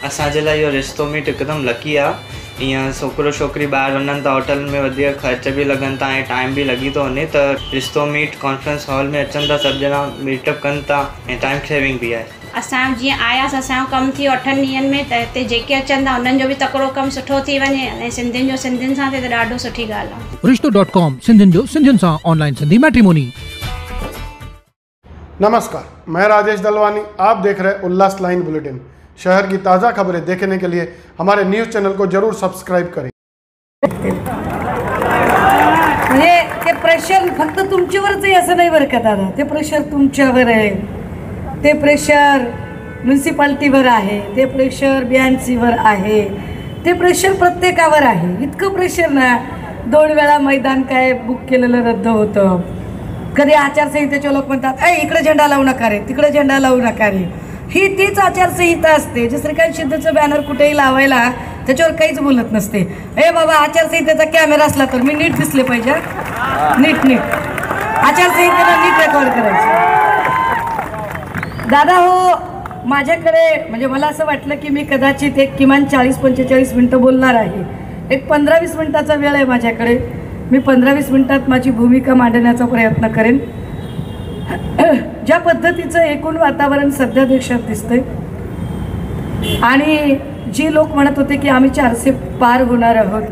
असांजे लाइ इहो रिश्तो मीट हिकदमि लकी आहे। ईअं छोकिरो छोकिरी ॿाहिरि वञनि था होटल में वधीक ख़र्च बि लॻनि था ऐं टाइम बि लॻी थो वञे, त रिश्तो मीट कॉन्फ्रेंस हॉल में अचनि था, सभु ॼणा मीटअप कनि था ऐं टाइम सेविंग बि आहे। असां जीअं आयासीं, असांजो कमु थी 8 ॾींहंनि में, त हिते जेके अचनि था उन्हनि जो बि तकिड़ो कमु सुठो थी वञे ऐं सिंधियुनि जो सिंधियुनि सां थिए त ॾाढो सुठी ॻाल्हि आहे। रिश्तो.com सिंधियुनि जो सिंधियुनि सां ऑनलाइन सिंधी मैट्रिमोनी। नमस्कार, मैं राजेश दलवानी, आप देख रहे उल्लास लाइन बुलेटिन। शहर की ताज़ा खबरें देखने के लिए हमारे न्यूज़ चैनल को जरूर सब्सक्राइब करें। म्हणजे ते प्रेशर फक्त तुमच्यावरच आहे असं नाही बरं का दादा, ते प्रेशर तुमच्यावर आहे, ते प्रेशर म्युन्सिपाल्टीवर आहे, ते प्रेशर BNCवर आहे, ते प्रेशर प्रत्येकावर आहे। इतकं प्रेशर ना 2 वेळा मैदान काय बुक केलेलं रद्द होतं। कधी आचारसंहितेचे लोक म्हणतात इकडे झेंडा लावू नका रे, तिकडे झेंडा लावू नका रे। ही तीच आचारसंहिता असते जे श्रीकांत शिंदेचं बॅनर कुठेही लावायला त्याच्यावर काहीच बोलत नसते। बाबा आचारसंहितेचा कॅमेरा असला तर मी नीट दिसले पाहिजे, नीट आचारसंहितेला नीट रेकॉर्ड करायचं। दादा हो, माझ्याकडे म्हणजे मला असं वाटलं की मी कदाचित एक किमान 40-45 मिनटं बोलणार आहे। एक 15-20 मिनटाचा वेळ आहे माझ्याकडे। मी 15-20 मिनटात माझी भूमिका मांडण्याचा प्रयत्न करेन। ज्या पद्धतीचं एकूण वातावरण सध्या देशात दिसतंय आणि जी लोक म्हणत होते की आम्ही 400 पार होणार आहोत,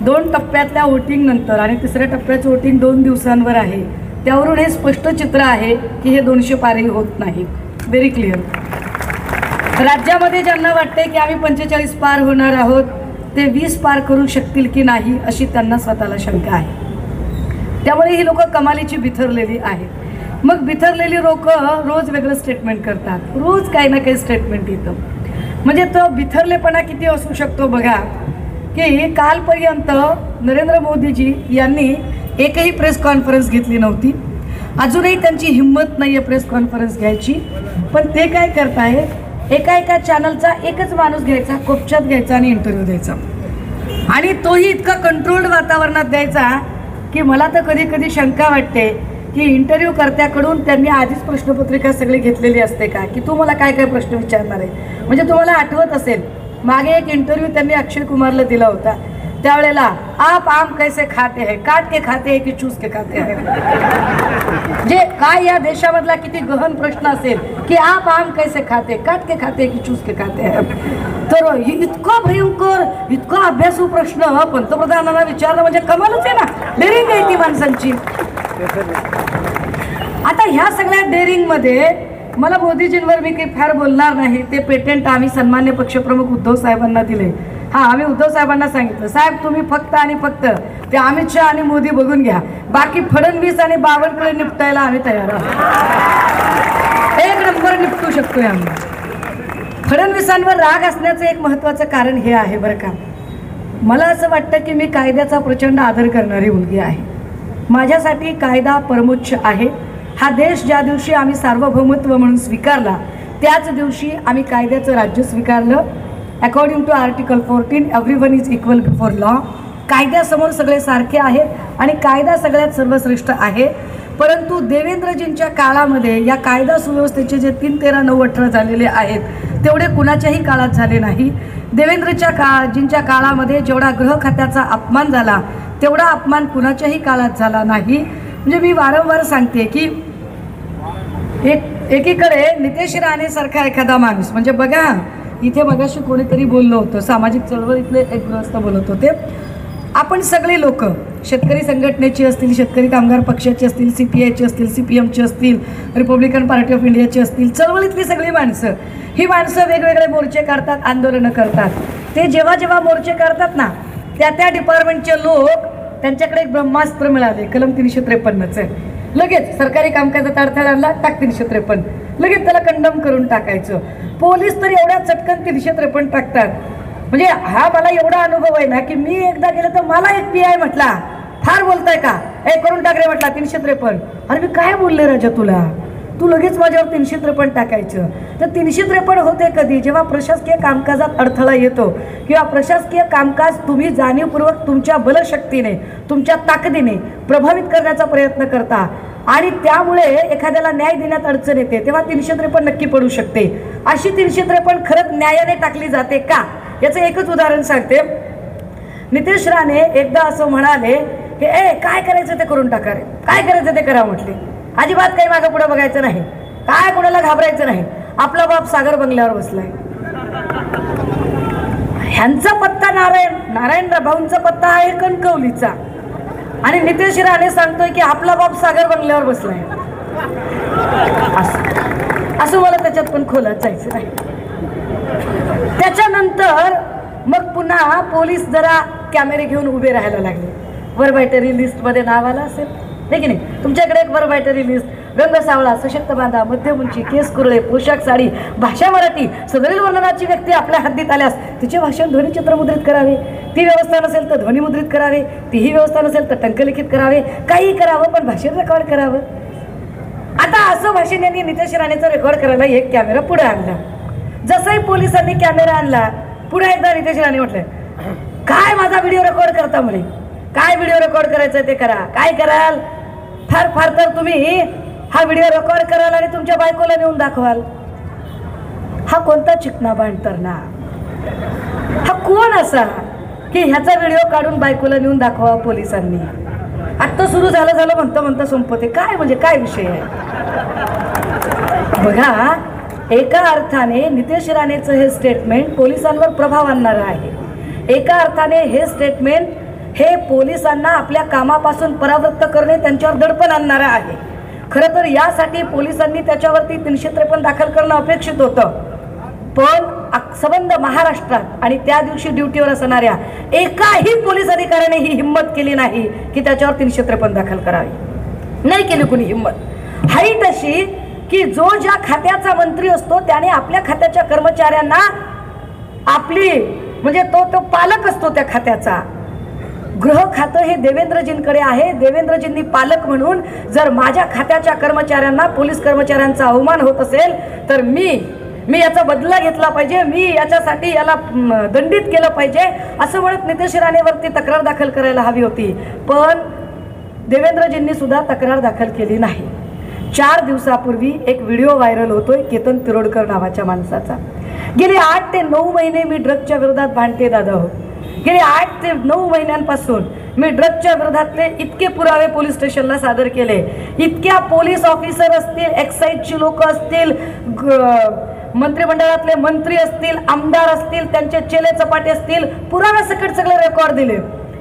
2 टप्प्यातल्या वोटिंग नंतर आणि 3ऱ्या टप्प्याचं वोटिंग 2 दिवसांवर आहे, त्यावरून हे स्पष्ट चित्र आहे की हे 200 पारही होत नाही। Very clear. राज्यामध्ये ज्यांना वाटते की आम्ही 45 पार होणार आहोत ते 20 पार करू शकतील की नाही अशी त्यांना स्वतःला शंका आहे। त्यामुळे ही लोक कमालीची बिथरलेली आहेत। मग बिथरलेली लोक रोज वेगळं स्टेटमेंट करतात, रोज काही ना काही स्टेटमेंट येतं। म्हणजे तो बिथरलेपणा किती असू शकतो बघा की कालपर्यंत नरेंद्र मोदीजी यांनी एकही प्रेस कॉन्फरन्स घेतली नव्हती, अजूनही त्यांची हिंमत नाही आहे प्रेस कॉन्फरन्स घ्यायची, पण ते काय करताय एका चॅनलचा एकच माणूस घ्यायचा, कोपच्यात घ्यायचा आणि इंटरव्ह्यू द्यायचा आणि तोही इतका कंट्रोल्ड वातावरणात द्यायचा की मला तर कधी कधी शंका वाटते की इंटरव्ह्यू कर्त्याकडून त्यांनी आधीच प्रश्नपत्रिका सगळी घेतलेली असते का की तू मला काय काय प्रश्न विचारणार आहे। म्हणजे तुम्हाला आठवत असेल मागे एक इंटरव्ह्यू त्यांनी अक्षय कुमारला दिला होता, त्यावेळेला आप आम कैसे खाते हैं, काट के खाते हैं की चूस के खाते हैं। जे काय या देशामधला किती गहन प्रश्न असेल की आप आम कैसे खाते, काट के खाते की चूस के खाते हैं। तर इतका भयंकर इतका अभ्यासू प्रश्न पंतप्रधानांना विचारणं म्हणजे कमालच आहे ना, डेअरिंग आहे ती माणसांची। आता ह्या सगळ्या डेअरिंगमध्ये मला मोदीजींवर मी काही फार बोलणार नाही। ते पेटेंट आम्ही सन्मान्य पक्षप्रमुख उद्धव साहेबांना दिले। आम्ही उद्धव साहेबांना सांगितलं साहेब तुम्ही फक्त आणि फक्त ते अमित शहा आणि मोदी बघून घ्या, बाकी फडणवीस आणि बावनकुळे निपटायला आम्ही तयार आहोत। 1 नंबर निपटू शकतोय आम्ही। फडणवीसांवर राग असण्याचं एक महत्त्वाचं कारण हे आहे बरं का, मला असं वाटतं की मी कायद्याचा प्रचंड आदर करणारी मुलगी आहे। माझ्यासाठी कायदा परमोच्च आहे। हा देश ज्या दिवशी आम्ही सार्वभौमत्व म्हणून स्वीकारला त्याच दिवशी आम्ही कायद्याचं राज्य स्वीकारलं। According to article 14 everyone is equal before law. कायद्यासमोर सगळे सारखे आहेत आणि कायदा सगळ्यात सर्वश्रेष्ठ आहे। परंतु देवेंद्रजींच्या काळामध्ये या कायदा सुव्यवस्थेचे जे 3-13-9-18 झालेले आहेत तेवढे कुणाच्याही काळात झाले नाही। देवेंद्रजींच्या काळामध्ये जेवढा गृह खात्याचा अपमान झाला तेवढा अपमान कुणाच्याही काळात झाला नाही। म्हणजे मी वारंवार सांगते की एकीकडे नितेश राणेसारखा एखादा माणूस म्हणजे बघा इथे मगाशी कोणीतरी बोललं होतं, सामाजिक चळवळीतले एक गृहस्थ बोलत होते, आपण सगळे लोक शेतकरी संघटनेची असतील, शेतकरी कामगार पक्षाची असतील, CPIची असतील, CPMची असतील, रिपब्लिकन पार्टी ऑफ इंडियाची असतील, चळवळीतली सगळी माणसं ही माणसं वेगवेगळे मोर्चे काढतात, आंदोलनं करतात। ते जेव्हा जेव्हा मोर्चे काढतात ना त्या डिपार्टमेंटचे लोक त्यांच्याकडे एक ब्रह्मास्त्र मिळाले कलम 353चं, लगेच सरकारी कामकाजात अडथळा आणला टाक 353, लगेच त्याला कंडम करून टाकायचं। पोलीस तर एवढ्या चटकन 353 टाकतात। म्हणजे हा मला एवढा अनुभव आहे ना की मी एकदा गेलं तर मला एक PI म्हटला फार बोलताय का करून टाक रे म्हटला 353। अरे मी काय बोलले राजा तुला, तू लगेच माझ्यावर 353 टाकायचं। तर 353 होते कधी जेव्हा प्रशासकीय कामकाजात अडथळा येतो किंवा प्रशासकीय कामकाज तुम्ही जाणीवपूर्वक तुमच्या बलशक्तीने तुमच्या ताकदीने प्रभावित करण्याचा प्रयत्न करता आणि त्यामुळे एखाद्याला न्याय देण्यात अडचण येते, तेव्हा 353 नक्की पडू शकते. अशी 353 खरंच न्यायाने टाकली जाते का, याचं एकच उदाहरण सांगते. नितेश राणे एकदा असं म्हणाले की काय करायचं ते करून टाका रे, काय करायचं ते करा म्हटले. अजिबात काही मागं पुढे बघायचं नाही, काय कोणाला घाबरायचं नाही. आपला बाप सागर बंगल्यावर बसलाय. ह्यांचा पत्ता नारायण भाऊंचा पत्ता आहे कणकवलीचा, आणि नितेश राणे सांगतोय की आपला बाप सागर बंगल्यावर बसलाय. असं मला त्याच्यात पण खोलात जायचं नाही. त्याच्यानंतर मग पुन्हा पोलीस जरा कॅमेरे घेऊन उभे राहायला लागले. वरबायटरी लिस्टमध्ये नाव आलं असेल हे की नाही, तुमच्याकडे एक वरबायटरी लिस्ट. रंग सावळा, सशक्त बांधा, मध्यम उंची, केस कुरळे, पोशाख साडी, भाषा मराठी, सदरील वर्णनाची व्यक्ती आपल्या हद्दीत आल्यास तिचे भाषण ध्वनिचित्र मुद्रित करावे. ती व्यवस्था नसेल तर ध्वनी मुद्रित करावे. तीही व्यवस्था नसेल तर टंकलिखित करावे. काही करावं पण भाषण रेकॉर्ड करावं. आता असं भाषण यांनी नितेश राणेचं रेकॉर्ड करायला एक कॅमेरा पुढे आणला. जसंही पोलिसांनी कॅमेरा आणला, पुढे एकदा नितेश राणे म्हटलं, काय माझा व्हिडिओ रेकॉर्ड करता म्हणे, काय व्हिडिओ रेकॉर्ड करायचं ते करा, काय कराल, फार फार तर तुम्ही हा व्हिडिओ रेकॉर्ड कराल आणि तुमच्या बायकोला नेऊन दाखवाल. हा कोणता चिकना बांधताना, हा कोण असा की ह्याचा व्हिडिओ काढून बायकोला नेऊन दाखवा पोलिसांनी. आत्ता सुरू झालं म्हणता संपते काय, म्हणजे काय विषय आहे. बघा, एका अर्थाने नितेश राणेचं हे स्टेटमेंट पोलिसांवर प्रभाव आणणारं आहे. एका अर्थाने हे स्टेटमेंट हे पोलिसांना आपल्या कामापासून परावृत्त करणे, त्यांच्यावर दडपण आणणारं आहे. खरं तर यासाठी पोलिसांनी त्याच्यावरती 353 दाखल करणं अपेक्षित होतं, पण संबंध महाराष्ट्रात आणि त्या दिवशी ड्युटीवर असणाऱ्या एकाही पोलीस अधिकाऱ्याने ही हिंमत केली नाही की त्याच्यावर 353 दाखल करावी. नाही केली कुणी हिंमत. हाईट अशी की जो ज्या खात्याचा मंत्री असतो त्याने आपल्या खात्याच्या कर्मचाऱ्यांना आपली म्हणजे तो पालक असतो त्या खात्याचा. गृह खातं हे देवेंद्रजींकडे आहे. देवेंद्रजींनी पालक म्हणून जर माझ्या खात्याच्या कर्मचाऱ्यांना, पोलीस कर्मचाऱ्यांचा अवमान होत असेल तर मी याचा बदला घेतला पाहिजे, मी याच्यासाठी याला दंडित केलं पाहिजे असं म्हणत नितेश राणेवरती तक्रार दाखल करायला हवी होती. पण देवेंद्रजींनी सुद्धा तक्रार दाखल केली नाही. 4 दिवसापूर्वी एक व्हिडिओ व्हायरल होतोय केतन तिरोडकर नावाच्या माणसाचा. गेले 8 ते 9 महिने मी ड्रगच्या विरोधात भांडते दादा हो. गेले 8 ते 9 महिन्यांपासून मी ड्रगच्या विरोधातले इतके पुरावे पोलीस स्टेशनला सादर केले. इतक्या पोलीस ऑफिसर असतील, एक्साईजची लोक असतील, मंत्रिमंडळातले मंत्री असतील, आमदार असतील, त्यांचे चेले चपाटे असतील, पुराव्यासकट सगळे रेकॉर्ड दिले,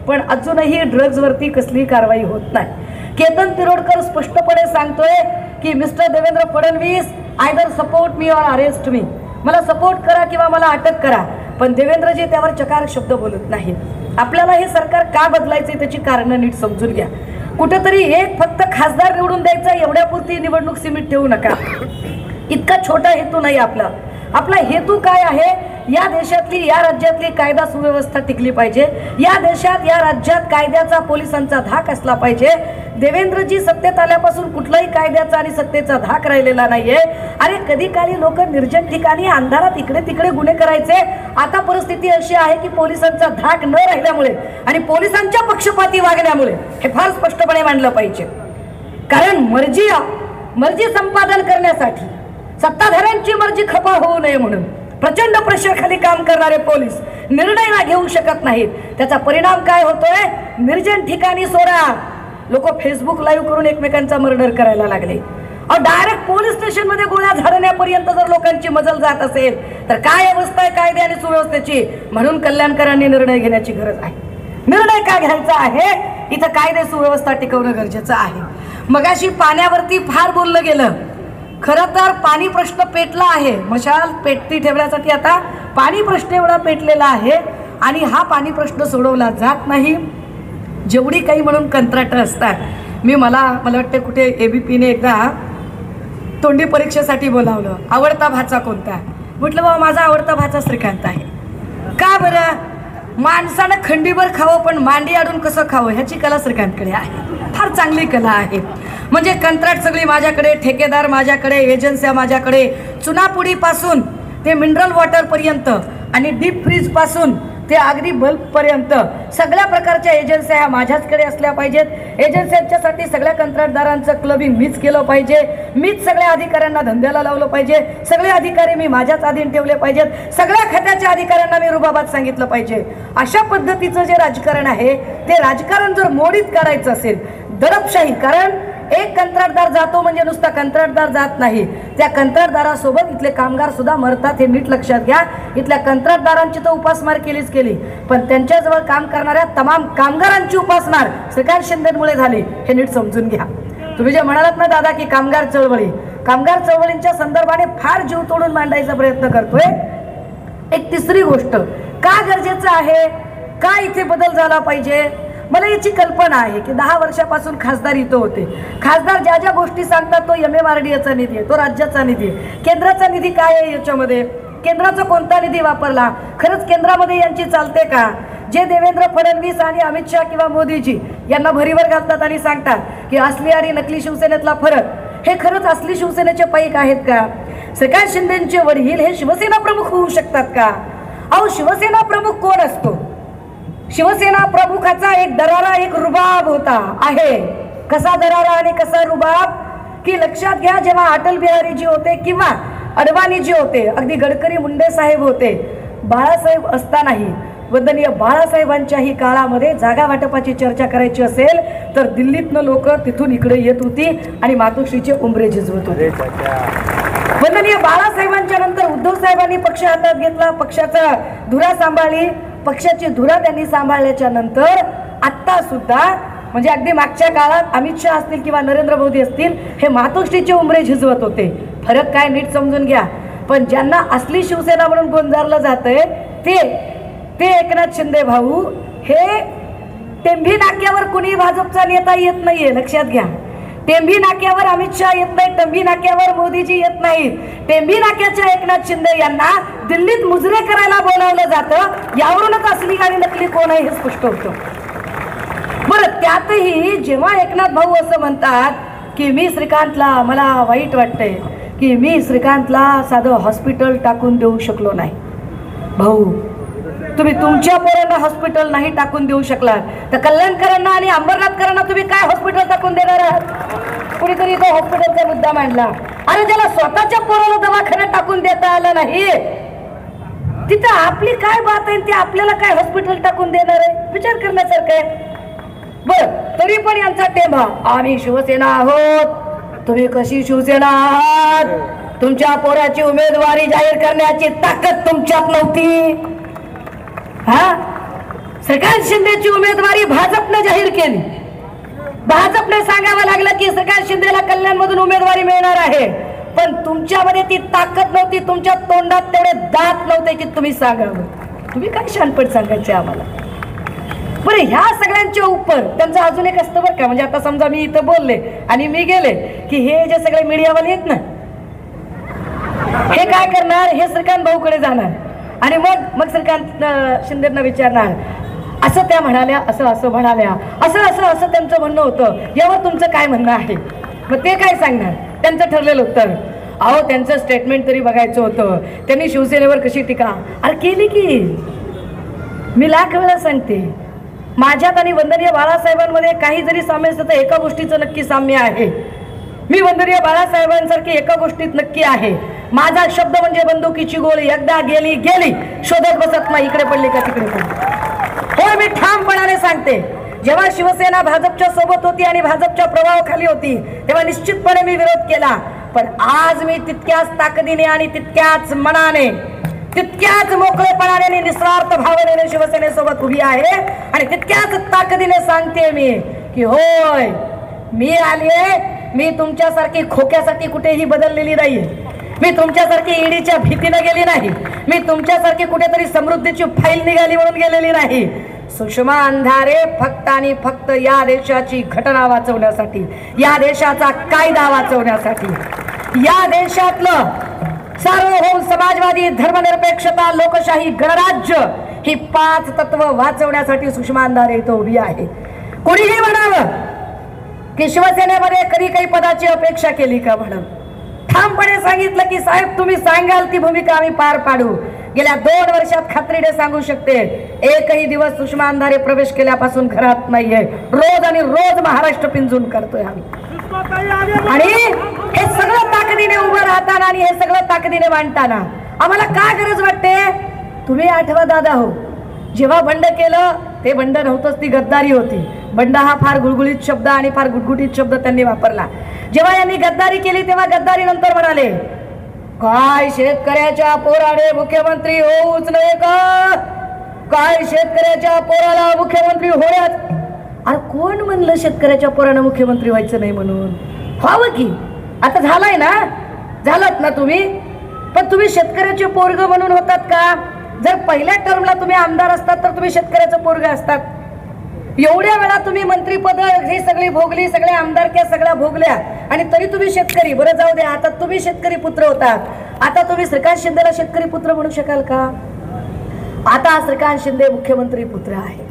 पण अजूनही ड्रग्जवरती कसली कारवाई होत नाही. केतन तिरोडकर स्पष्टपणे सांगतोय की mister Devendra Fadnavis, either support me और अरेस्ट मी, मला सपोर्ट करा किंवा मला अटक करा. पण देवेंद्रजी त्यावर चकार शब्द बोलत नाही. आपल्याला हे सरकार का बदलायचे त्याची कारणं नीट समजून घ्या. कुठेतरी एक फक्त खासदार निवडून द्यायचा एवढ्यापुरती निवडणूक सीमित ठेवू नका. इतका छोटा हेतू नाही आपला. आपला हेतू काय आहे, या देशातली, या राज्यातली कायदा सुव्यवस्था टिकली पाहिजे. या देशात, या राज्यात कायद्याचा, पोलिसांचा धाक असला पाहिजे. देवेंद्रजी सत्तेत आल्यापासून कुठलाही कायद्याचा आणि सत्तेचा धाक राहिलेला नाहीये. अरे कधी काळी लोक निर्जन ठिकाणी अंधारात इकडे तिकडे गुन्हे करायचे. आता परिस्थिती अशी आहे की पोलिसांचा धाक न राहिल्यामुळे आणि पोलिसांच्या पक्षपाती वागण्यामुळे, हे फार स्पष्टपणे मांडलं पाहिजे. कारण मर्जी संपादन करण्यासाठी सत्ताधाऱ्यांची मर्जी खपा होऊ नये म्हणून प्रचंड प्रेशर खाली काम करणारे पोलीस निर्णय घेऊ शकत नाहीत. त्याचा परिणाम काय होतोय, निर्जन ठिकाणी सोडा, लोक फेसबुक लाईव्ह करून एकमेकांचा मर्डर करायला लागले. डायरेक्ट पोलीस स्टेशन मध्ये गोळ्या झाडण्यापर्यंत जर लोकांची मजल जात असेल तर काय अवस्था आहे कायदे आणि सुव्यवस्थेची. म्हणून कल्याणकरांनी निर्णय घेण्याची गरज आहे. निर्णय का घ्यायचा आहे, इथं कायदे सुव्यवस्था टिकवणं गरजेचं आहे. मगाशी पाण्यावरती फार बोललं गेलं. खरं तर पाणी प्रश्न पेटला आहे. मशाल पेटती ठेवण्यासाठी आता पाणी प्रश्न एवढा पेटलेला आहे आणि हा पाणी प्रश्न सोडवला जात नाही. जेवढी काही म्हणून कंत्राटं असतात, मला वाटतं कुठे ABPने एकदा तोंडी परीक्षेसाठी बोलावलं. आवडता भाचा कोणता, म्हटलं बाबा माझा आवडता भाचा श्रीकांत आहे. का बरं, माणसानं खंडीभर खावं पण मांडी आडून कसं खावं ह्याची कला श्रीकांतकडे आहे. फार चांगली कला आहे. म्हणजे कंत्राट सगळी माझ्याकडे, ठेकेदार माझ्याकडे, एजन्स्या माझ्याकडे, चुनापुडीपासून ते मिनरल वॉटरपर्यंत आणि डीप फ्रीजपासून ते अगदी बल्बपर्यंत सगळ्या प्रकारच्या एजन्सी ह्या माझ्याचकडे असल्या पाहिजेत. एजन्सींच्यासाठी सगळ्या कंत्राटदारांचं क्लबिंग मीच केलं पाहिजे. मीच सगळ्या अधिकाऱ्यांना धंद्याला लावलं पाहिजे. सगळे अधिकारी मी माझ्याच अधीन ठेवले पाहिजेत. सगळ्या खात्याच्या अधिकाऱ्यांना मी रुबाबात सांगितलं पाहिजे. अशा पद्धतीचं जे राजकारण आहे ते राजकारण जर मोडीत काढायचं असेल, दडपशाही, कारण एक कंत्राटदार जातो म्हणजे नुसता कंत्राटदार जात नाही, त्या कंत्राटदारासोबत इथले कामगार सुद्धा मरतात. हे नीट लक्षात घ्या. इथल्या कंत्राटदारांची तर उपासमार केलीच केली, पण त्यांच्याजवळ काम करणाऱ्या तमाम कामगारांची उपासमार श्रीकांत शिंदेमुळे झाली. हे नीट समजून घ्या. तुम्ही जे म्हणालात ना दादा की कामगार चळवळींच्या संदर्भाने फार जीव तोडून मांडायचा प्रयत्न करतोय. एक तिसरी गोष्ट, का गरजेचं आहे, का इथे बदल झाला पाहिजे, मला याची कल्पना आहे की 10 वर्षापासून खासदार इथं होते. खासदार ज्या ज्या गोष्टी सांगतात तो MMRDAचा निधी आहे, तो राज्याचा निधी आहे. केंद्राचा निधी काय आहे याच्यामध्ये, केंद्राचा कोणता निधी वापरला, खरंच केंद्रामध्ये यांची चालते का. जे देवेंद्र फडणवीस आणि अमित शहा किंवा मोदीजी यांना भरीवर घालतात आणि सांगतात की असली आणि नकली शिवसेनेतला फरक, हे खरंच असली शिवसेनेचे पाईक आहेत का. श्रीकांत शिंदेचे वडील हे शिवसेना प्रमुख होऊ शकतात का. अहो, शिवसेना प्रमुख कोण असतो. शिवसेना प्रमुखाचा एक दरारा, एक रुबाब होता आहे. कसा दरारा आणि कसा रुबाब की लक्षात घ्या, जेव्हा अटल बिहारीजी होते किंवा अडवाणीजी होते, अगदी गडकरी मुंडे साहेब होते, बाळासाहेब असतानाही, वंदनीय बाळासाहेबांच्याही काळामध्ये जागा वाटपाची चर्चा करायची असेल तर दिल्लीतनं लोक तिथून इकडे येत होती आणि मातोश्रीचे उंबरे झिजवत होते. वंदनीय बाळासाहेबांच्या नंतर उद्धव साहेबांनी पक्ष हातात घेतला, पक्षाचा धुरा सांभाळली. पक्षाची धुरा त्यांनी सांभाळल्याच्या नंतर आत्ता सुद्धा म्हणजे अगदी मागच्या काळात अमित शहा असतील किंवा नरेंद्र मोदी असतील, हे मातोश्रीचे उंबरे झिजवत होते. फरक काय नीट समजून घ्या. पण ज्यांना असली शिवसेना म्हणून गोंजारलं जातंय ते एकनाथ शिंदे भाऊ, हे टेंभी नाक्यावर कुणी भाजपचा नेता येत नाहीये, लक्षात घ्या. टेंभी नाक्यावर अमित शहा येत नाही, टेंभी नाक्यावर मोदीजी येत नाही. टेंभी नाक्याच्या एकनाथ शिंदे यांना दिल्लीत मुजरे करायला बोलावलं जातं. यावरूनच असली आणि नकली कोण आहे हे स्पष्ट होतं. बरं, त्यातही जेव्हा एकनाथ भाऊ असं म्हणतात की मी श्रीकांतला, मला वाईट वाटतंय की मी श्रीकांतला साधं हॉस्पिटल टाकून देऊ शकलो नाही. भाऊ, तुम्ही तुमच्या पोरांना हॉस्पिटल नाही टाकून देऊ शकलात तर कल्याणकरांना आणि अंबरनाथकरांना तुम्ही काय हॉस्पिटल टाकून देणार आहात. कुणीतरी तो हॉस्पिटलचा मुद्दा मांडला. आणि ज्याला स्वतःच्या पोराला दवाखान्यात टाकून देता आलं नाही, तिथं आपली काय बात आहे, ते आपल्याला काय हॉस्पिटल टाकून देणार आहे, विचार करण्यासारखं आहे. बर, तरी पण यांचा टेंभा, आम्ही शिवसेना आहोत. तुम्ही कशी शिवसेना आहात. तुमच्या पोराची उमेदवारी जाहीर करण्याची ताकद तुमच्यात नव्हती. श्रीकांत शिंदेची उमेदवारी भाजपने जाहीर केली. भाजपने सांगावं लागलं की श्रीकांत शिंदेला कल्याणमधून उमेदवारी मिळणार आहे, पण तुमच्यामध्ये ती ताकद नव्हती, तुमच्या तोंडात तेवढे दात नव्हते की तुम्ही सांगावं. तुम्ही काय शानपण सांगायचे आम्हाला. बरं, ह्या सगळ्यांच्या उपर त्यांचं अजून एक असतं बरं का. म्हणजे आता समजा मी इथं बोलले आणि मी गेले की हे जे सगळे मीडियावाले आहेत ना, हे काय करणार, हे श्रीकांत भाऊकडे जाणार आणि मग श्रीकांत शिंदेंना विचारणार, असं त्या म्हणाल्या, असं म्हणाल्या, असं त्यांचं म्हणणं होतं, यावर तुमचं काय म्हणणं आहे. मग ते काय सांगणार, त्यांचं ठरलेलं उत्तर, अहो त्यांचं स्टेटमेंट तरी बघायचं होतं, त्यांनी शिवसेनेवर कशी टीका अरे केली की. मी लाख वेळा सांगते, माझ्यात आणि वंदनीय बाळासाहेबांमध्ये काही जरी साम्य असतं तर एका गोष्टीचं नक्की साम्य आहे. मी वंदनीय बाळासाहेबांसारखी एका गोष्टीत नक्की आहे, माझा शब्द म्हणजे बंदुकीची गोळी, एकदा गेली गेली, शोधत बसत नाही इकडे पडली का तिकडे पडली. हो, मी ठामपणाने सांगते, जेव्हा शिवसेना भाजपच्या सोबत होती आणि भाजपच्या प्रभावाखाली होती तेव्हा निश्चितपणे मी विरोध केला. पण आज मी तितक्याच ताकदीने आणि तितक्याच मनाने, तितक्याच मोकळेपणाने आणि निस्वार्थ भावनेने शिवसेनेसोबत उभी आहे आणि तितक्याच ताकदीने सांगते मी की होय, मी आलीये. मी तुमच्यासारखी खोक्यासाठी कुठेही बदललेली नाहीये. मी तुमच्यासारखी ईडीच्या भीतीने गेली नाही. मी तुमच्यासारखी कुठेतरी समृद्धीची फाईल निघाली म्हणून गेलेली नाही. सुषमा अंधारे फक्त आणि फक्त या देशाची घटना वाचवण्यासाठी, या देशाचा कायदा वाचवण्यासाठी, या देशातलं सार्वभौम समाजवादी, धर्मनिरपेक्षता, लोकशाही, गणराज्य ही 5 तत्व वाचवण्यासाठी सुषमा अंधारे इथं उभी आहे. कोणीही म्हणावं की शिवसेनेमध्ये कधी काही पदाची अपेक्षा केली का म्हणून ठामपणे सांगितलं की साहेब तुम्ही सांगाल ती भूमिका आम्ही पार पाडू. गेल्या 2 वर्षात खात्रीने सांगू शकते, एकही दिवस सुषमा अंधारे प्रवेश केल्यापासून घरात नाहीये. रोज आणि रोज महाराष्ट्र पिंजून करतोय आम्ही. आणि हे सगळं ताकदीने उभं राहताना आणि हे सगळं ताकदीने मांडताना आम्हाला काय गरज वाटते? तुम्ही आठवा दादा हो, जेव्हा बंड केलं ते बंड नव्हतंच, ती गद्दारी होती. बंड हा फार गुळगुळीत शब्द आणि फार गुटगुटीत शब्द त्यांनी वापरला. जेव्हा यांनी गद्दारी केली तेव्हा गद्दारी नंतर म्हणाले, काय शेतकऱ्याच्या पोराने मुख्यमंत्री होऊच नये का? काय शेतकऱ्याच्या पोराला मुख्यमंत्री होण्यात? अरे कोण म्हणलं शेतकऱ्याच्या पोरानं मुख्यमंत्री व्हायचं नाही म्हणून? व्हावं की, आता झालाय ना, झालात ना तुम्ही. पण तुम्ही शेतकऱ्याचे पोरग म्हणून होतात का? जर पहिल्या टर्मला तुम्ही आमदार असतात तर तुम्ही शेतकऱ्याचं पोरग असतात. एवढ्या वेळा तुम्ही मंत्रीपद ही सगळी भोगली, सगळ्या आमदारक्या सगळ्या भोगल्या आणि तरी तुम्ही शेतकरी. बरं जाऊ द्या, आता तुम्ही शेतकरी पुत्र होतात, आता तुम्ही श्रीकांत शिंदेला शेतकरी पुत्र म्हणू शकाल का? आता श्रीकांत शिंदे मुख्यमंत्री पुत्र आहे.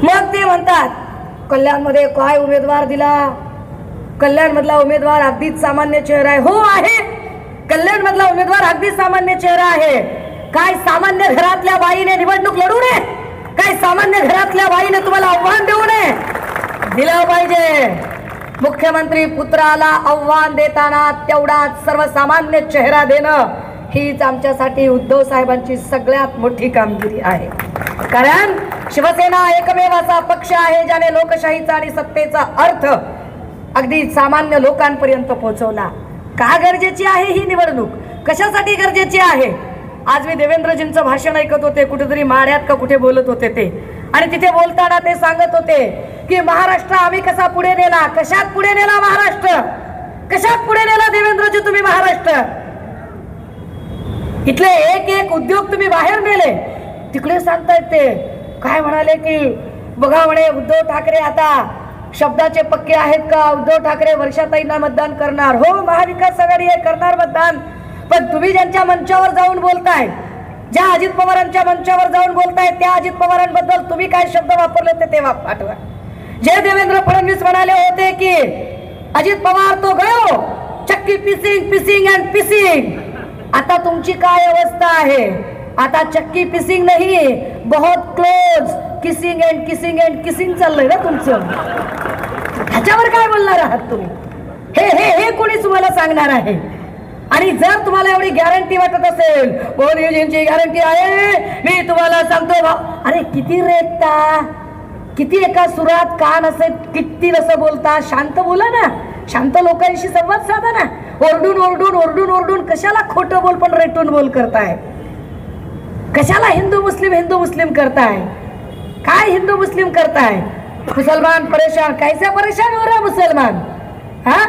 मग ते म्हणतात कल्याणमध्ये काय उमेदवार दिला? कल्याण मधला उमेदवार अगदीच सामान्य चेहरा आहे. हो आहे, कल्याण मधला उमेदवार अगदीच सामान्य चेहरा आहे. काय सामान्य घरातल्या बाईने निवडणूक लढू नये? काय सामान्य घरातल्या बाईने तुम्हाला आव्हान देऊ नये? दिलं पाहिजे. मुख्यमंत्री पुत्राला आव्हान देताना तेवढाच सर्वसामान्य चेहरा देणं हीच आमच्यासाठी उद्धव साहेबांची सगळ्यात मोठी कामगिरी आहे. कारण शिवसेना एकमेव असा पक्ष आहे ज्याने लोकशाहीचा आणि सत्तेचा अर्थ अगदी सामान्य लोकांपर्यंत पोहोचवला. का गरजेची आहे ही निवडणूक? कशासाठी गरजेची आहे? आज मी देवेंद्रजींचं भाषण ऐकत होते, कुठेतरी माड्यात का कुठे बोलत होते ते, आणि तिथे बोलताना ते सांगत होते की महाराष्ट्र आम्ही कसा पुढे नेला. कशात पुढे नेला महाराष्ट्र? कशात पुढे नेला देवेंद्रजी तुम्ही महाराष्ट्र? इथले एक एक उद्योग तुम्ही बाहेर नेले. तिकडे सांगतायत ते काय म्हणाले की बघा म्हणे उद्धव ठाकरे आता शब्दाचे पक्के आहेत का? उद्धव ठाकरे वर्षाताईंना मतदान करणार. हो, महाविकास आघाडी आहे, करणार मतदान. पण तुम्ही ज्यांच्या मंचावर जाऊन बोलताय, ज्या अजित पवारांच्या मंचावर जाऊन बोलताय, त्या अजित पवारांबद्दल तुम्ही काय शब्द वापरले ते पाठवा. जे देवेंद्र फडणवीस म्हणाले होते की अजित पवार तो गयो चक्की पिसिंग पिसिंग अँड पिसिंग, आता तुमची काय अवस्था आहे? आता चक्की पिसिंग नाही, बहुत close kissing and kissing and kissing चाललंय ना तुमचं. ह्याच्यावर काय बोलणार आहात तुम्ही? हे हे हे कोणी तुम्हाला सांगणार आहे? आणि जर तुम्हाला एवढी गॅरंटी वाटत असेल, मोदीजींची गॅरंटी आहे, मी तुम्हाला सांगतो, अरे किती रेटता, किती एका सुरात कान असे किती असं बोलता. शांत बोला ना, शांत लोकांशी संवाद साधा ना. ओरडून ओरडून ओरडून ओरडून कशाला खोटं बोल पण रेटून बोल करताय? कशाला हिंदू मुस्लिम करताय? काय हिंदू मुस्लिम करताय? मुसलमान परेशान, कैसा परेशान हो रहा मुसलमान? हा,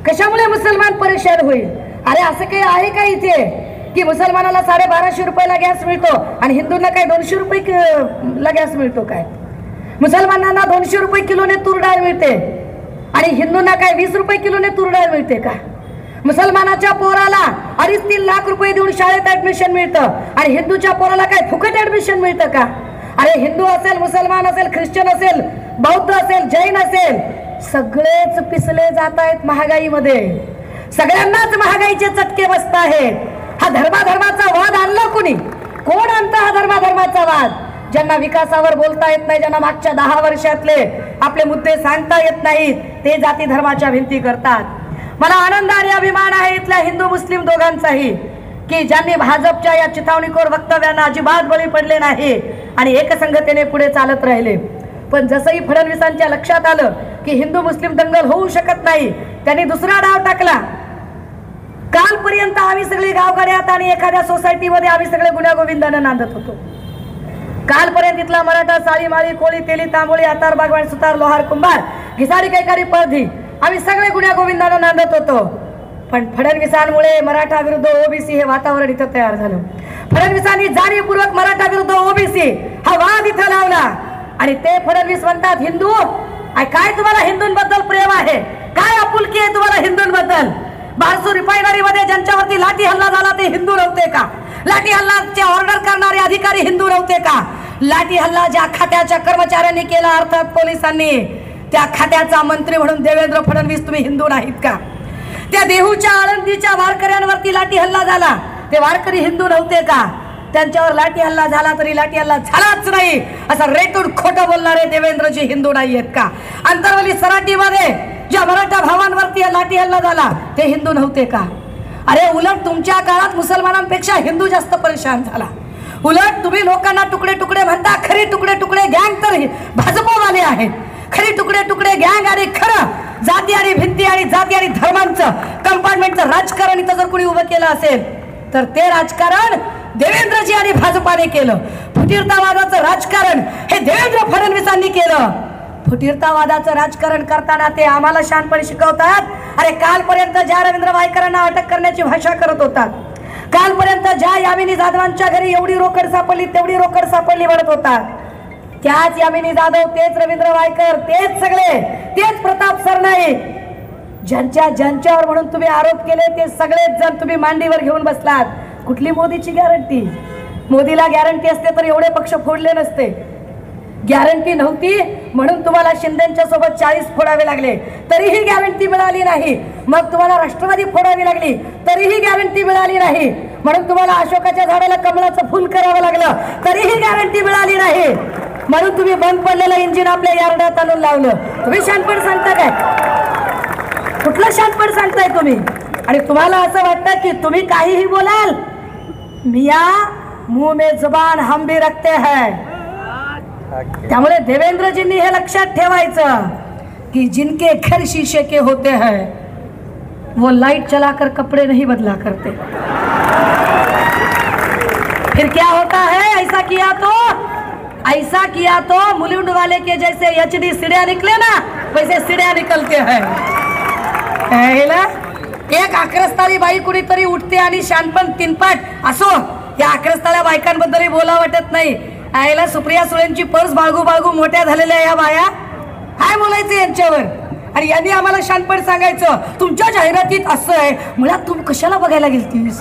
कशामुळे मुसलमान परेशान होईल? अरे असं काही आहे का इथे की मुसलमानाला 1250 रुपयाला गॅस मिळतो आणि हिंदूंना काय 200 रुपये गॅस मिळतो? काय मुसलमानांना 200 रुपये किलोने तूर डाळ मिळते आणि हिंदूंना काय 20 रुपये किलोने तूर डाळ मिळते का? मुसलमानाच्या पोराला 2.5-3 लाख रुपये देऊन शाळेत ऍडमिशन मिळतं आणि हिंदूच्या पोराला काय फुकट ऍडमिशन मिळतं का? अरे हिंदू असेल, मुसलमान असेल, ख्रिश्चन असेल, बौद्ध असेल, जैन असेल, सगळेच पिसले जात आहेत महागाईमध्ये. सगळ्यांनाच महागाईचे चटके बसत आहेत. हा धर्माधर्माचा वाद आणला कोणी? कोण आणता हा धर्माधर्माचा वाद? ज्यांना विकासावर बोलता येत नाही, ज्यांना मागच्या 10 वर्षातले आपले मुद्दे सांगता येत नाहीत, ते जाती धर्माच्या भिंती करतात. मला आनंद आणि अभिमान आहे इथल्या हिंदू मुस्लिम दोघांचाही की ज्यांनी भाजपच्या या चिथावणीखोर वक्तव्यांना अजिबात बळी पडले नाही आणि एकसंगतेने पुढे चालत राहिले. पण जसंही फडणवीसांच्या लक्षात आलं की हिंदू मुस्लिम दंगल होऊ शकत नाही, त्यांनी दुसरा डाव टाकला. कालपर्यंत आम्ही सगळे गावगाड्यात आणि एखाद्या सोसायटीमध्ये आम्ही सगळे गुण्यागोविंदानं नांदत होतो. कालपर्यंत इथला मराठा, साळी, माळी, कोळी, तेली, तांबोळी, आतार, बागवान, सुतार, लोहार, कुंभार, घिसारी, कैकारी, पळधी आम्ही सगळे गुण्यागोविंदानं नांदत होतो. पण फडणवीसांमुळे मराठा विरुद्ध ओबीसी हे वातावरण इथं तयार झालं. फडणवीसांनी जाणीवपूर्वक मराठा विरुद्ध ओबीसी हा वाद इथं लावला आणि ते फडणवीस म्हणतात हिंदू, काय तुम्हाला हिंदूंबद्दल प्रेम आहे? काय आपुलकी आहे तुम्हाला हिंदूंबद्दल? बारसू रिफायनरी मध्ये ज्यांच्यावरती लाठी हल्ला झाला ते हिंदू नव्हते का? लाठी हल्लाचे ऑर्डर करणारे अधिकारी हिंदू नव्हते का? लाठी हल्ला ज्या खात्याच्या कर्मचाऱ्यांनी केला, अर्थात पोलिसांनी, त्या खात्याचा मंत्री म्हणून देवेंद्र फडणवीस तुम्ही हिंदू नाहीत का? त्या देहूच्या, आळंदीच्या वारकऱ्यांवरती लाठी हल्ला झाला ते वारकरी हिंदू नव्हते का? त्यांच्यावर लाठी हल्ला झाला तरी लाठी हल्ला झालाच नाही असं रेटून खोटं बोलणारे देवेंद्रजी हिंदू नाही आहेत का? अंतरवली सराटीमध्ये ज्या मराठा भावांवरती लाठी हल्ला झाला ते हिंदू नव्हते का? अरे उलट तुमच्या काळात मुसलमानांपेक्षा हिंदू जास्त परेशान झाला. उलट तुम्ही लोकांना तुकडे तुकडे म्हणता, खरी तुकडे तुकडे गँग तर भाजपवाले आहेत. खरी तुकडे तुकडे गँग आणि खरं जाती आणि भिंती आणि जाती आणि धर्मांचं कंपार्टमेंटचं राजकारण इथं जर कोणी उभं केलं असेल तर ते राजकारण देवेंद्रजी आणि भाजपाने केलं. फुटीरतावादाचं राजकारण हे देवेंद्र फडणवीसांनी केलं. फुटीरतावादाचं राजकारण करताना ते आम्हाला शहाणपणे शिकवतात. अरे कालपर्यंत ज्या रवींद्र वायकरांना अटक करण्याची भाषा करत होतात, कालपर्यंत ज्या यामिनी जाधवांच्या घरी एवढी रोकड सापडली तेवढी रोकड सापडली म्हणत होतात, त्याच यामिनी जाधव, तेच रवींद्र वायकर, तेच सगळे, तेच प्रताप सरनाईक, ज्यांच्यावर म्हणून तुम्ही आरोप केले ते सगळेच जण तुम्ही मांडीवर घेऊन बसलात. कुठली मोदीची गॅरंटी? मोदीला गॅरंटी असते तर एवढे पक्ष फोडले नसते. गॅरंटी नव्हती म्हणून तुम्हाला शिंदेच्या सोबत 40 फोडावे लागले, तरीही गॅरंटी मिळाली नाही. मग तुम्हाला राष्ट्रवादी फोडावी लागली, तरीही गॅरंटी मिळाली नाही. म्हणून तुम्हाला अशोकाच्या झाडाला कमळाचं फुल करावं लागलं, तरीही गॅरंटी मिळाली नाही. म्हणून तुम्ही बंद पडलेलं इंजिन आपल्या यार्डात आणून लावलं. तुम्ही शानपण सांगता काय? कुठलं शानपण सांगताय तुम्ही? आणि तुम्हाला असं वाटतं की तुम्ही काहीही बोलाल, मिया मुंह में जुबान हम भी रखते हैं. त्यामुळे देवेंद्रजींनी हे लक्षात ठेवायचं की जिनके घर शीशे के होते हैं वो लाइट चलाकर कपड़े नहीं बदला करते. फिर क्या होता है? ऐसा किया तो मुलुंड वाले के जैसे HD सीढ़ियां निकले ना, वैसे सीढ़ियां निकलते हैं. एक आक्रस्ताळी बाई कुणीतरी उठते आणि शानपण तीनपाट असो. या आक्रस्ताळ्या बायकांबद्दलही बोला वाटत नाही. आईला सुप्रिया सुळेंची पर्स बाळगू बाळगू मोठ्या झालेल्या या बाया, काय बोलायचं यांच्यावर? आणि यांनी आम्हाला शानपण सांगायचं तुमच्या जाहिरातीत असं आहे. मुळात तू कशाला बघायला गेलतीस?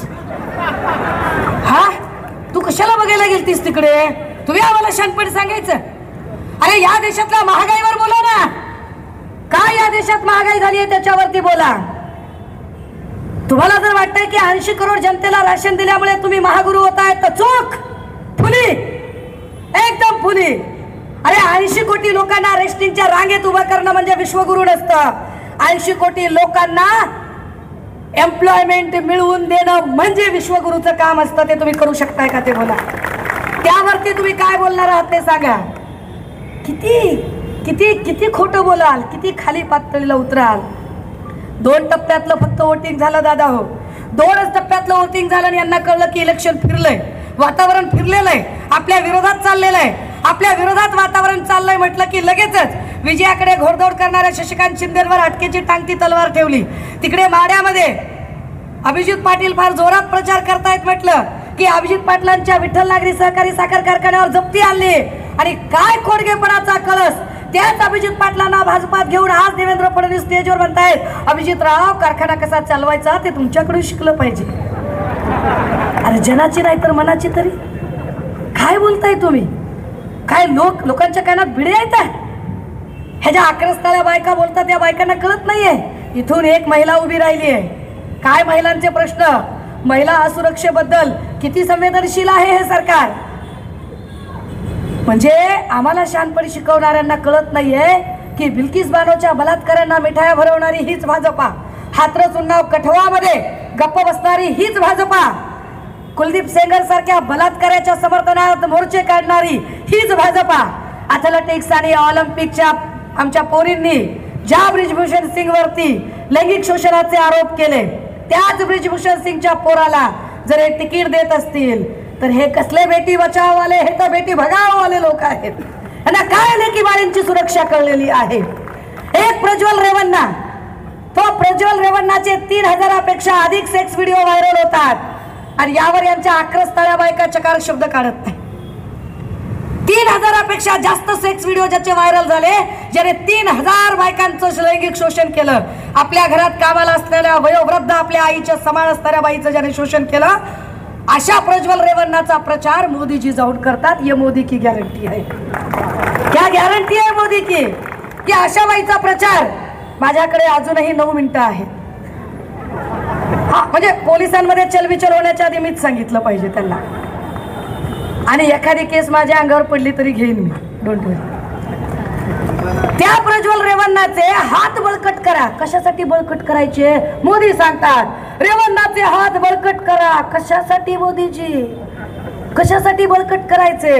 हा, तू कशाला बघायला गेलतीस तिकडे? तुम्ही आम्हाला शानपण सांगायचं? अरे या देशातल्या महागाईवर बोला ना. काय या देशात महागाई झाली आहे त्याच्यावरती बोला. तुम्हाला जर वाटतंय की 80 करोड जनतेला राशन दिल्यामुळे तुम्ही महागुरु होताय तर चूक. फुली, एकदम फुली. अरे 80 कोटी लोकांना रेस्टिंगच्या रांगेत उभं करणं म्हणजे विश्वगुरु नसतं. 80 कोटी लोकांना एम्प्लॉयमेंट मिळवून देणं म्हणजे विश्वगुरुचं काम असतं. ते तुम्ही करू शकताय का ते बोला. त्यावरती तुम्ही काय बोलणार आहात ते सांगा. किती खोटं बोलाल, किती खाली पातळीला उतराल. 2 टप्प्यातलं फक्त वोटिंग झालं दादा हो. 2च टप्प्यातलं वोटिंग झालं आणि यांना कळलं की इलेक्शन फिरलंय, वातावरण फिरलेलं आहे, आपल्या विरोधात चाललेलं आहे. आपल्या विरोधात वातावरण चाललंय म्हटलं की लगेचच विजयाकडे घोडदौड करणाऱ्या शशिकांत शिंदेवर अटकेची टांगती तलवार ठेवली. तिकडे माड्यामध्ये अभिजित पाटील फार जोरात प्रचार करतायत. म्हटलं की अभिजित पाटलांच्या विठ्ठल नागरी सहकारी साखर कारखान्यावर जप्ती आणली आणि काय खोडगेपणाचा कळस. त्याच अभिजित पाटलांना भाजपात घेऊन आज देवेंद्र फडणवीस स्टेजवर म्हणतायत अभिजितराव कारखाना कसा चालवायचा ते तुमच्याकडून शिकलं पाहिजे. अरे जनाची नाही तर मनाची तरी काय बोलताय तुम्ही? काय लोकांच्या कानात भिडे आहेत? ह्याच्या आक्रस्ताळ्या बायका बोलतात, त्या बायकांना कळत नाहीये. इथून एक महिला उभी राहिली आहे. काय महिलांचे प्रश्न, महिला असुरक्षेबद्दल किती संवेदनशील आहे हे सरकार. म्हणजे आम्हाला शहाणपणी शिकवणाऱ्यांना कळत नाहीये की बिल्किस बानोच्या बलात्काऱ्यांना मिठाया भरवणारी हीच भाजपा, हाथरस उन्नाव कठवामध्ये गप्प बसणारी हीच भाजपा, कुलदीप सेंगर सारख्या बलात्काराच्या समर्थनार्थ मोर्चे काढणारी हीच भाजपा. अथलेटिक्स आणि ऑलिम्पिकच्या आमच्या पोरींनी ज्या ब्रिजभूषण सिंग वरती लैंगिक शोषणाचे आरोप केले, त्याच ब्रिजभूषण सिंगच्या पोराला जर हे तिकीट देत असतील तर हे कसले बेटी बचाव वाले, हे तर बेटी भगाव वाले लोक आहेत. यांना काय लेकी बाळींची सुरक्षा कळलेली आहे. एक प्रज्वल रेवन्ना, तो प्रज्वल रेवन्नाचे 3000पेक्षा अधिक सेक्स व्हिडिओ व्हायरल होतात आणि यावर यांच्या आक्रस्ताळ्या बायका चकार शब्द काढत नाही. 3000पेक्षा जास्त सेक्स व्हिडिओ ज्याचे व्हायरल झाले, ज्याने 3000 बायकांचं लैंगिक शोषण केलं. आपल्या घरात कामाला असलेल्या वयोवृद्ध आपल्या आईच्या समान असणाऱ्या बाईचं ज्याने शोषण केलं, अशा प्रज्वल रेवन्नाचा प्रचार मोदीजी जाऊन करतात. ये मोदी की गॅरंटी आहे. क्या गॅरंटी आहे मोदी की अशा बाईचा प्रचार. माझ्याकडे अजूनही 9 मिनिटं आहेत. हा म्हणजे पोलिसांमध्ये चलबिचल होण्याच्या आधी मीच सांगितलं पाहिजे त्यांना. आणि एखादी केस माझ्या अंगावर पडली तरी घेईन मी, डोंट वरी. त्या प्रज्वल रेवन्नाचे हात बळकट करा. कशासाठी बळकट करायचे? मोदी सांगतात रेवन्नाचे हात बळकट करा. कशासाठी मोदीजी? कशासाठी बळकट करायचे?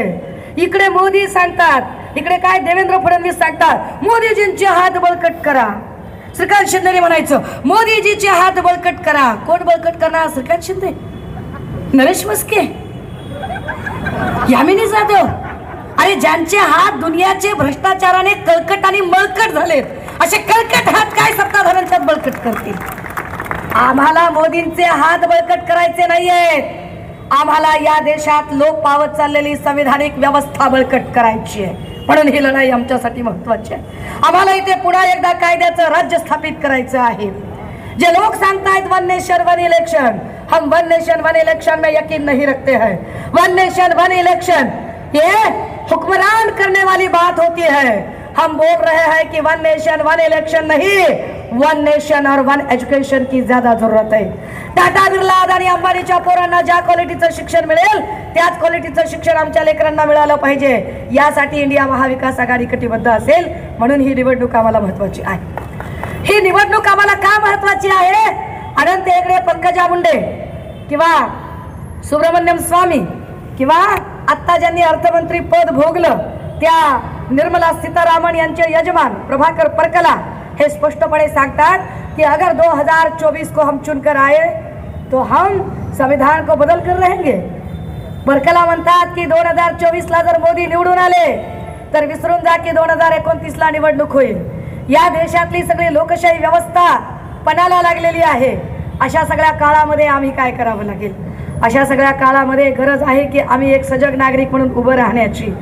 इकडे मोदी सांगतात, इकडे काय देवेंद्र फडणवीस सांगतात मोदीजींचे हात बळकट करा. श्रीकांत शिंदे म्हणायचं मोदीजीचे हात बळकट करा. कोण बळकट करणार? श्रीकांत शिंदे, नरेश मस्के, यामिनी जाधव. अरे ज्यांचे हात दुनियाचे भ्रष्टाचाराने कळकट आणि मळकट झालेत, असे कळकट हात काय सत्ताधाऱ्यांच्यात बळकट करतील? आम्हाला मोदींचे हात बळकट करायचे नाहीयेत. आम्हाला या देशात लोक पावत चाललेली संविधानिक व्यवस्था बळकट करायची आहे. म्हणून ही लढाई आमच्यासाठी महत्वाची आहे. आम्हाला इथे पुन्हा एकदा कायद्याचं राज्य स्थापित करायचं आहे. जे लोक सांगतायत वन नेशन वन इलेक्शन, हम वन नेशन वन इलेक्शन में यकीन नहीं रखते हैं. वन नेशन वन इलेक्शन ये हुक्मरान करने वाली बात होती है. हम बोल रहे हैं कि वन नेशन वन इलेक्शन नहीं, वन नेशन और वन एजुकेशन की ज्यादा जरूरत है. टाटा बिर्ला आणि अंबानीच्या पोरांना ज्या क्वालिटीचं शिक्षण मिळेल त्याच क्वालिटीचं शिक्षण आमच्या लेकरांना मिळालं पाहिजे. यासाठी इंडिया महाविकास आघाडी कटिबद्ध असेल. म्हणून ही निवडणूक आम्हाला महत्वाची आहे. ही निवडणूक आम्हाला का महत्वाची आहे? अनंत हेगडे, पंकजा मुंडे किंवा सुब्रमण्यम स्वामी किंवा आत्ता ज्यांनी अर्थमंत्री पद भोगलं त्या निर्मला सीतारामन यांचे यजमान प्रभाकर परकला हे स्पष्टपणे सांगतात कि अगर 2024 को हम चुनकर आए तो हम संविधान को बदल कर रहेंगे. परकला म्हणतात की 2024 ला जर मोदी निवडून आले तर विसरून जा की 2029 ला निवडणूक होईल. या देशातली सगळी लोकशाही व्यवस्था पणाला लागलेली आहे. अशा सगळ्या काळामध्ये आम्ही काय करावं लागेल? अशा सगळ्या काळामध्ये गरज आहे की आम्ही एक सजग नागरिक म्हणून उभं राहण्याची.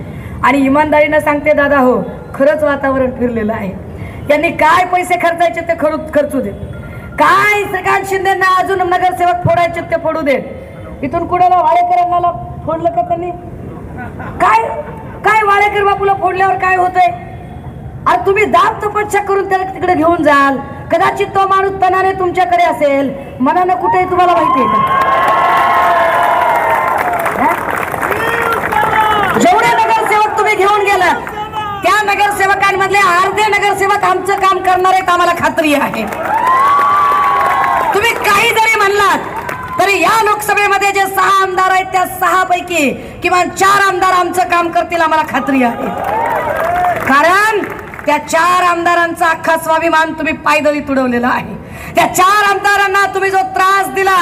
आणि इमानदारीनं सांगते दादा, हो खरंच वातावरण फिरलेलं आहे. यांनी काय पैसे खर्चायचे ते खर्चू देत, काय श्रीकांत शिंदेंना अजून नगरसेवक फोडायचे ते फोडू देत. इथून कुणाला वाळेकरांना फोडलं का त्यांनी? काय काय वाळेकर बापूला फोडल्यावर काय होतंय? अरे तुम्ही दाब तपस्या करून त्याला तिकडे घेऊन जाल. कदाचित तो माणूस तनाने तुमच्याकडे असेल, मनानं कुठे तुम्हाला माहिती आहे का? जेवढे नगरसेवक तुम्ही घेऊन गेलात त्या नगरसेवकांमधले अर्धे नगरसेवक आमचं काम करणार आहेत, आम्हाला खात्री आहे. तुम्ही काही जरी म्हणलात तरी या लोकसभेमध्ये जे 6 आमदार आहेत त्या 6 पैकी किमान 4 आमदार आमचं काम करतील, आम्हाला खात्री आहे. कारण त्या 4 आमदारांचा अख्खा स्वाभिमान तुम्ही पायदळी तुडवलेला आहे. त्या 4 आमदारांना तुम्ही जो त्रास दिला,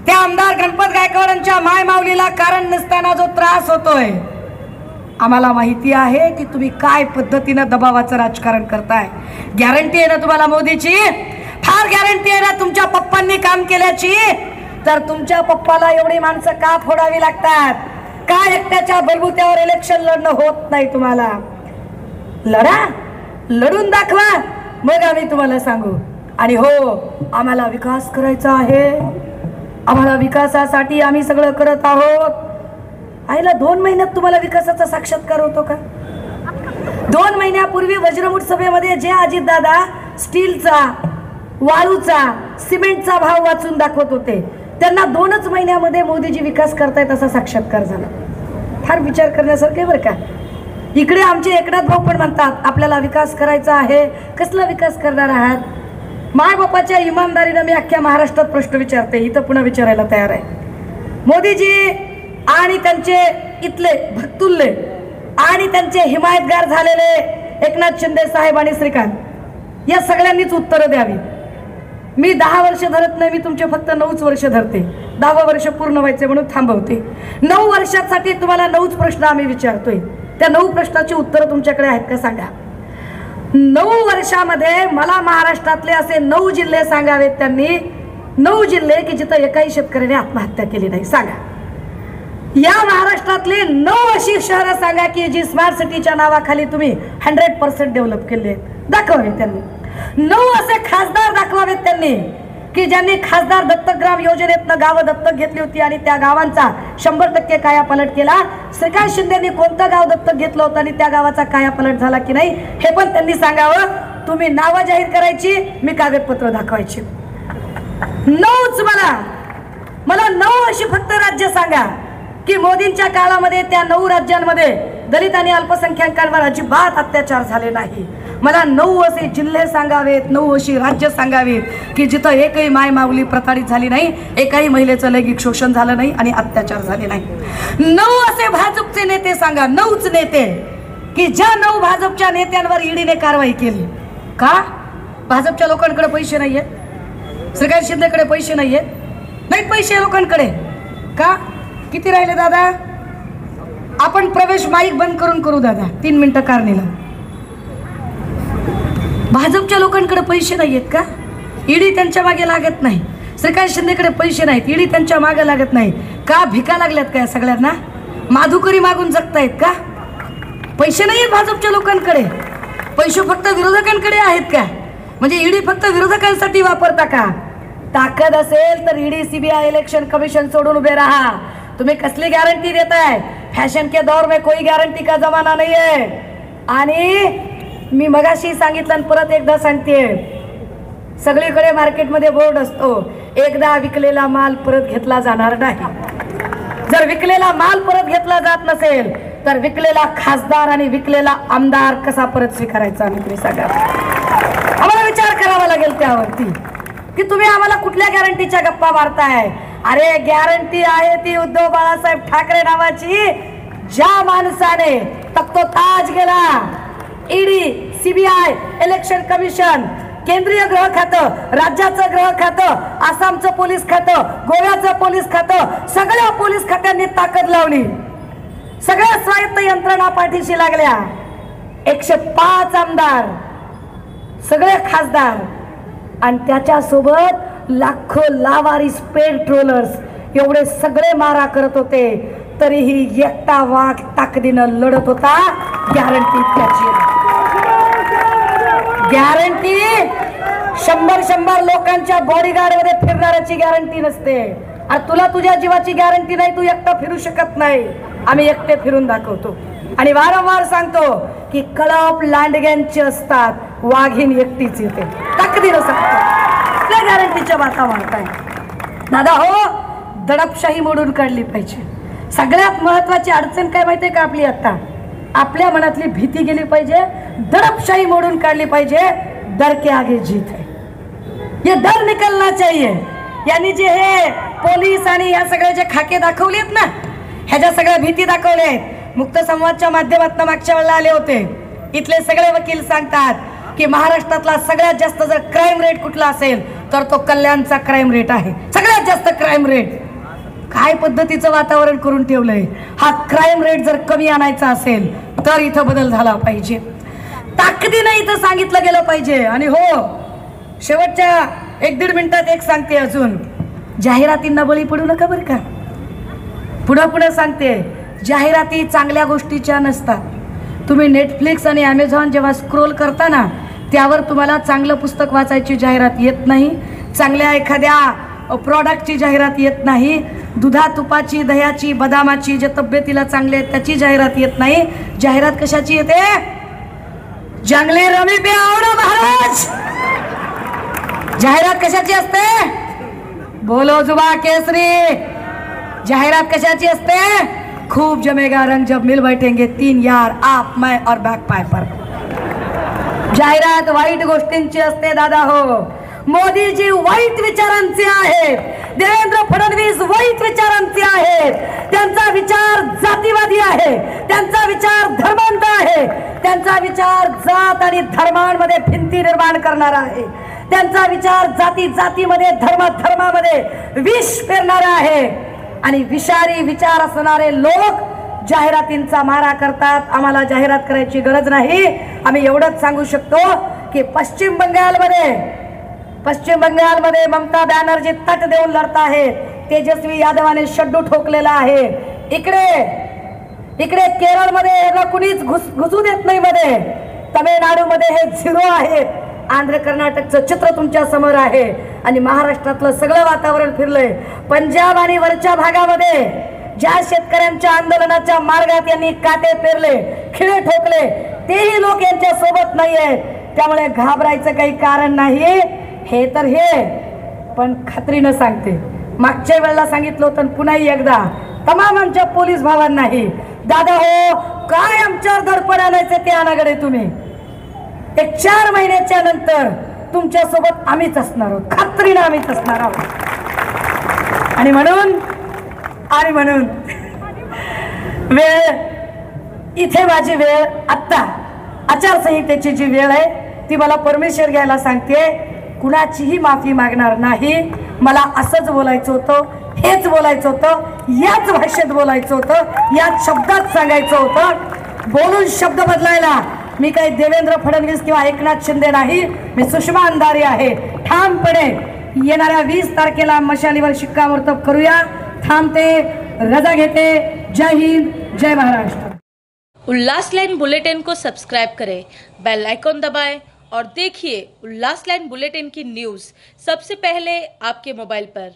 त्या आमदार गणपत गायकवाडांच्या माय माऊलीला कारण नसताना जो त्रास होतोय, आम्हाला माहिती आहे की तुम्ही काय पद्धतीने दबावाचं राजकारण करताय. गॅरंटी आहे ना तुम्हाला मोदीची? फार गॅरंटी आहे ना तुमच्या पप्पांनी काम केल्याची? तर तुमच्या पप्पाला एवढी माणसं का फोडावी लागतात? का एकट्याच्या बलबुत्यावर इलेक्शन लढणं होत नाही तुम्हाला? लढा, लढून दाखवा, मग आम्ही तुम्हाला सांगू. आणि हो, आम्हाला विकास करायचा आहे. आम्हाला विकासासाठी आम्ही सगळं करत आहोत. आईला 2 महिन्यात तुम्हाला विकासाचा साक्षात्कार होतो का? 2 महिन्यापूर्वी वज्रमुठ सभेमध्ये जे अजितदादा स्टीलचा, वाळूचा, सिमेंटचा भाव वाचून दाखवत होते, त्यांना 2च महिन्यामध्ये मोदीजी विकास करतायत असा साक्षात्कार झाला. फार विचार करण्यासारखे बरं का. इकडे आमचे एकनाथ भाऊ पण म्हणतात आपल्याला विकास करायचा आहे. कसला विकास करणार आहात? मायबापाच्या इमानदारीनं मी अख्ख्या महाराष्ट्रात प्रश्न विचारते, इथं पुन्हा विचारायला तयार आहे. मोदीजी आणि त्यांचे इथले भक्तुल्ले आणि त्यांचे हिमायतगार झालेले एकनाथ शिंदे साहेब आणि श्रीकांत या सगळ्यांनीच उत्तरं द्यावी. मी 10 वर्ष धरत नाही, मी तुमचे फक्त 9च वर्ष धरते. 10वं वर्ष पूर्ण व्हायचे म्हणून थांबवते. 9 वर्षासाठी तुम्हाला 9च प्रश्न आम्ही विचारतोय. त्या 9 प्रश्नाची उत्तरं तुमच्याकडे आहेत का सांगा. 9 वर्षामध्ये मला महाराष्ट्रातले असे 9 जिल्हे सांगावेत त्यांनी. 9 जिल्हे की जिथं एकाही शेतकऱ्याने आत्महत्या केली नाही. सांगा. या महाराष्ट्रातली 9 अशी शहरं सांगा की जी स्मार्ट सिटीच्या नावाखाली तुम्ही 100% डेव्हलप केले. दाखवावे त्यांनी. 9 असे खासदार दाखवावेत त्यांनी की ज्यांनी खासदार दत्तग्राम योजनेतनं गावं दत्तक घेतली होती आणि त्या गावांचा 100% कायापालट केला. श्रीकांत शिंदेनी कोणतं गाव दत्तक घेतलं होतं आणि त्या गावाचा कायापालट झाला की नाही हे पण त्यांनी सांगावं. तुम्ही नावं जाहीर करायची, मी कागदपत्र दाखवायची. 9च मला 9 अशी फक्त राज्य सांगा की मोदींच्या काळामध्ये त्या 9 राज्यांमध्ये दलित आणि अल्पसंख्याकांवर अजिबात अत्याचार झाले नाही. मला 9 असे जिल्हे सांगावेत, 9 अशी राज्य सांगावीत की जिथं एकही माय माऊली प्रताडित झाली नाही, एकाही महिलेचं लैंगिक शोषण झालं नाही आणि अत्याचार झाले नाही. 9 असे भाजपचे नेते सांगा, 9च नेते की ज्या 9 भाजपच्या नेत्यांवर ईडीने कारवाई केली. का? भाजपच्या लोकांकडे पैसे नाहीयेत, श्रीकांत शिंदेकडे पैसे नाहीत पैसे लोकांकडे. का? किती राहिले दादा? आपण प्रवेश माईक बंद करू दादा, 3 मिनिटं कारणीला. भाजपच्या लोकांकडे पैसे नाहीयेत का? ईडी त्यांच्या मागे लागत नाही. श्रीकांत शिंदेकडे पैसे नाहीत, ईडी त्यांच्या मागे लागत नाही. का? भिका लागल्यात का सगळ्यांना? माधुकरी मागून जगतायत का? पैसे नाहीयेत भाजपच्या लोकांकडे, पैसे फक्त विरोधकांकडे आहेत का? म्हणजे ईडी फक्त विरोधकांसाठी वापरता का? ताकद असेल तर ईडी सीबीआई इलेक्शन कमिशन सोडून उभे राहा. तुम्ही कसली गॅरंटी देताय? फॅशन के दौर में कोई गॅरंटी का जमाना नाही आहे. आणि मी मगाशी सांगितलं आणि परत एकदा सांगते, सगळीकडे मार्केटमध्ये बोर्ड असतो, एकदा विकलेला माल परत घेतला जाणार नाही. जर विकलेला माल परत घेतला जात नसेल तर विकलेला खासदार आणि विकलेला आमदार कसा परत स्वीकारायचा? तुम्ही सांगा. आम्हाला विचार करावा लागेल त्यावरती की तुम्ही आम्हाला कुठल्या गॅरंटीच्या गप्पा मारताय. अरे गॅरंटी आहे ती उद्धव बाळासाहेब ठाकरे नावाची, ज्या माणसाने तख्तो ताज गेला, ईडी, सीबीआय, इलेक्शन कमिशन, केंद्रीय गृह खातं, राज्याचं गृह खातं, आसामचं पोलीस खातं, गोव्याचं पोलीस खातं, सगळ्या पोलीस खात्यांनी ताकद लावली, सगळ्या स्वायत्त यंत्रणा पाठीशी लागल्या, 105 आमदार, सगळे खासदार आणि त्याच्यासोबत लाखो लावारिस पेट्रोलर्स, एवढे सगळे मारा करत होते. तरीही एकटा वाघ ताकदीनं लढत होता. गॅरंटी त्याची, गॅरंटी 100 लोकांच्या बॉडीगार्ड मध्ये फिरणाऱ्याची गॅरंटी नसते. अरे तुला तुझ्या जीवाची गॅरंटी नाही, तू एकटा फिरू शकत नाही. आम्ही एकटे फिरून दाखवतो आणि वारंवार सांगतो की कळप लांडग्यांचे असतात, वाघीण एकटीच येते. ताकदीनं सांगतो. गॅरंटीच्या बाता मारताय दादा. हो, दडपशाही मोडून काढली पाहिजे. सगळ्यात महत्वाची अडचण काय माहितीये का आपली? आता आपल्या मनातली भीती गेली पाहिजे, दडपशाही मोडून काढली पाहिजे. डर के आगे जीत है, ये डर निकलना चाहिए. यांनी जे हे पोलीस आणि या सगळे जे खाके दाखवलेत ना, ह्याच्या सगळ्या भीती दाखवलेत. मुक्त संवादच्या माध्यमातून मागच्या वेळेला आले होते, इथले सगळे वकील सांगतात की महाराष्ट्रातला सगळ्यात जास्त जर क्राईम रेट कुठला असेल तर तो कल्याणचा क्राईम रेट आहे. सगळ्यात जास्त क्राईम रेट. काय पद्धतीचं वातावरण करून ठेवलंय. हा क्राईम रेट जर कमी आणायचा असेल तर इथं बदल झाला पाहिजे. ताकदीने इथं सांगितलं गेलं पाहिजे. आणि हो, शेवटच्या 1-1.5 मिनिटात एक सांगते अजून, जाहिरातींना बळी पडू नका बरं का. पुढे सांगते, जाहिराती चांगल्या गोष्टीच्या नसतात. तुम्ही नेटफ्लिक्स आणि ॲमेझॉन जेव्हा स्क्रोल करता ना, त्यावर तुम्हाला चांगलं पुस्तक वाचायची जाहिरात येत नाही, चांगल्या एखाद्या प्रॉडक्टची जाहिरात येत नाही, दुधा तुपाची, दह्याची, बदामाची, जे तब्येतीला चांगले आहेत त्याची जाहिरात येत नाही. जाहिरात कशाची येते? जंगली रमी पे आओ ना महाराज. जाहिरात कशाची असते? बोलो जुबा केसरी. जाहिरात कशाची असते? खूब जमेगा रंग जब मिल बैठेंगे 3 यार, आप, मैं और बैक पाइपर. जाहिरात वाईट गोष्टींची असते दादा. हो, मोदीजी वाईट विचारांचे आहेत, देवेंद्र फडणवीस वाईट विचारांचे आहेत. त्यांचा विचार जातीवादी आहे, त्यांचा विचार धर्मांध आहे, त्यांचा विचार जात आणि धर्मांमध्ये भिंती निर्माण करणारा आहे, त्यांचा विचार जातीमध्ये, धर्मामध्ये विष पेरणारा आहे. आणि विषारी विचार असणारे लोक जाहिरातींचा मारा करतात. आम्हाला जाहिरात करायची गरज नाही. आम्ही एवढंच सांगू शकतो की पश्चिम बंगालमध्ये ममता बॅनर्जी तट देऊन लढत आहेत. तेजस्वी यादवाने शड्डू ठोकलेला आहे. इकडे केरळमध्ये कुणीच घुसू देत नाही मध्ये. तमिळनाडूमध्ये हे 0 आहे. आंध्र कर्नाटकचं चित्र तुमच्या समोर आहे. आणि महाराष्ट्रातलं सगळं वातावरण फिरलंय. पंजाब आणि वरच्या भागामध्ये ज्या शेतकऱ्यांच्या आंदोलनाच्या मार्गात यांनी काटे पेरले, खिळे ठोकले, तेही लोक यांच्या सोबत नाही आहेत. त्यामुळे घाबरायचं काही कारण नाही. हे पण खात्रीनं सांगते, मागच्या वेळेला सांगितलं होतं पुन्हाही एकदा तमाम आमच्या पोलीस भावांनाही, दादा हो काय आमच्यावर दडपण आणायचं ते आणाकडे तुम्ही, एक 4 महिन्याच्या नंतर तुमच्या सोबत आम्हीच असणार आहोत, खात्रीनं आम्हीच असणार आहोत. आणि म्हणून वेळ इथे माझी वेळ, आत्ता आचारसंहितेची जी वेळ आहे ती मला परमेश्वर घ्यायला सांगते, कुणाचीही माफी मागणार नाही. मला असंच बोलायचं होतं, हेच बोलायचं होतं, याच भाषेत बोलायचं होतं, याच शब्दात सांगायचं होतं. बोलून शब्द बदलायला मी काही देवेंद्र फडणवीस किंवा एकनाथ शिंदे नाही, मी सुषमा अंधारी आहे. ठामपणे येणाऱ्या 20 तारखेला मशालीवर शिक्कामोर्तब करूया. थांबते, रजा घेते. जय हिंद, जय महाराष्ट्र. उल्लास लाइन बुलेटिन को सब्सक्राइब करें, बेल आइकॉन दबाएं और देखिए उल्लास लाइन बुलेटिन की न्यूज़ सबसे पहले आपके मोबाइल पर।